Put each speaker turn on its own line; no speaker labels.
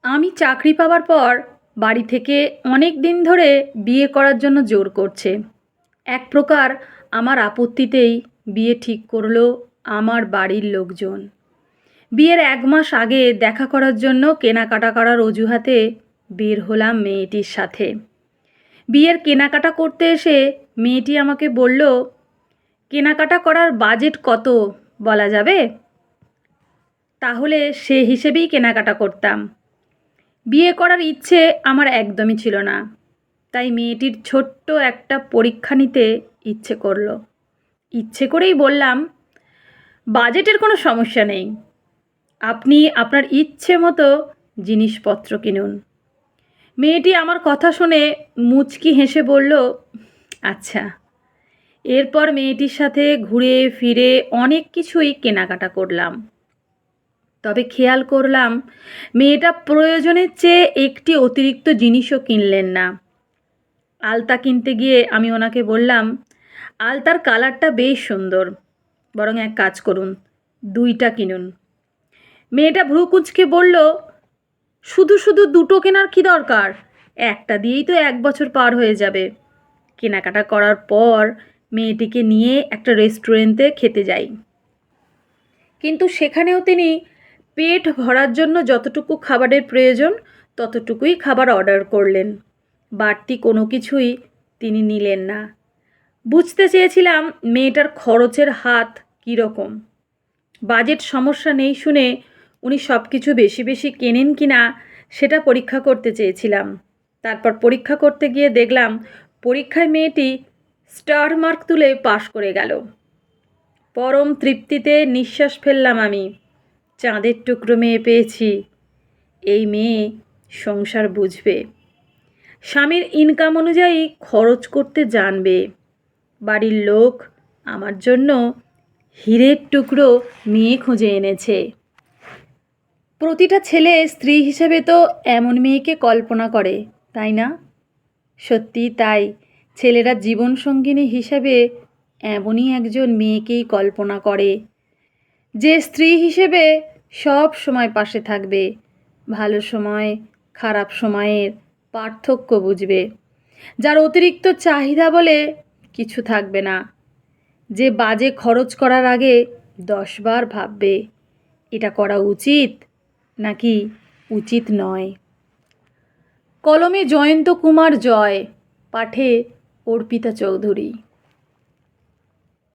আমি চাকরি পাওয়ার পর বাড়ি থেকে অনেক দিন ধরে বিয়ে করার জন্য জোর করছে। এক প্রকার আমার আপত্তিতেই বিয়ে ঠিক করলো আমার বাড়ির লোকজন। বিয়ের ১ মাস আগে দেখা করার জন্য কেনাকাটা করার অজুহাতে বের হলাম মেয়েটির সাথে। বিয়ের কেনাকাটা করতে এসে মেয়েটি আমাকে বলল, কেনাকাটা করার বাজেট কত বলা যাবে? তাহলে সে হিসেবেই কেনাকাটা করতাম। বিয়ে করার ইচ্ছে আমার একদমই ছিল না, তাই মেয়েটির ছোট্ট একটা পরীক্ষা নিতে ইচ্ছে করলো। ইচ্ছে করেই বললাম, বাজেটের কোনো সমস্যা নেই, আপনি আপনার ইচ্ছে মতো জিনিসপত্র কিনুন। মেয়েটি আমার কথা শুনে মুচকি হেসে বলল, আচ্ছা। এরপর মেয়েটির সাথে ঘুরে ফিরে অনেক কিছুই কেনাকাটা করলাম। তবে খেয়াল করলাম মেয়েটা প্রয়োজনের চেয়ে একটি অতিরিক্ত জিনিসও কিনলেন না। আলতা কিনতে গিয়ে আমি ওনাকে বললাম, আলতার কালারটা বেশ সুন্দর, বরং এক কাজ করুন, ২টা কিনুন। মেয়েটা ভ্রু কুঁচকে বলল, শুধু শুধু ২টো কেনার কী দরকার, একটা দিয়েই তো ১ বছর পার হয়ে যাবে। কেনাকাটা করার পর মেয়েটিকে নিয়ে একটা রেস্টুরেন্টে খেতে যাই, কিন্তু সেখানেও তিনি পেট ভরার জন্য যতটুকু খাবারের প্রয়োজন ততটুকুই খাবার অর্ডার করলেন। বাড়তি কোনো কিছুই তিনি নিলেন না। বুঝতে চেয়েছিলাম মেয়েটার খরচের হাত কীরকম। বাজেট সমস্যা নেই শুনে উনি সব কিছু বেশি বেশি কেনেন কি না সেটা পরীক্ষা করতে চেয়েছিলাম। তারপর পরীক্ষা করতে গিয়ে দেখলাম পরীক্ষায় মেয়েটি স্টার মার্ক তুলে পাশ করে গেল। পরম তৃপ্তিতে নিঃশ্বাস ফেললাম আমি। চাঁদের টুকরো মেয়ে পেয়েছি। এই মেয়ে সংসার বুঝবে, স্বামীর ইনকাম অনুযায়ী খরচ করতে জানবে। বাড়ির লোক আমার জন্য হীরের টুকরো মেয়ে খুঁজে এনেছে। প্রতিটা ছেলে স্ত্রী হিসেবে তো এমন মেয়েকে কল্পনা করে, তাই না? সত্যিই তাই, ছেলেরা জীবনসঙ্গিনী হিসেবে এমনই একজন মেয়েকেই কল্পনা করে, যে স্ত্রী হিসেবে সব সময় পাশে থাকবে, ভালো সময় খারাপ সময়ের পার্থক্য বুঝবে, যার অতিরিক্ত চাহিদা বলে কিছু থাকবে না, যে বাজে খরচ করার আগে 10 বার ভাববে এটা করা উচিত নাকি উচিত নয়। কলমে জয়ন্ত কুমার জয়, পাঠে অর্পিতা চৌধুরী।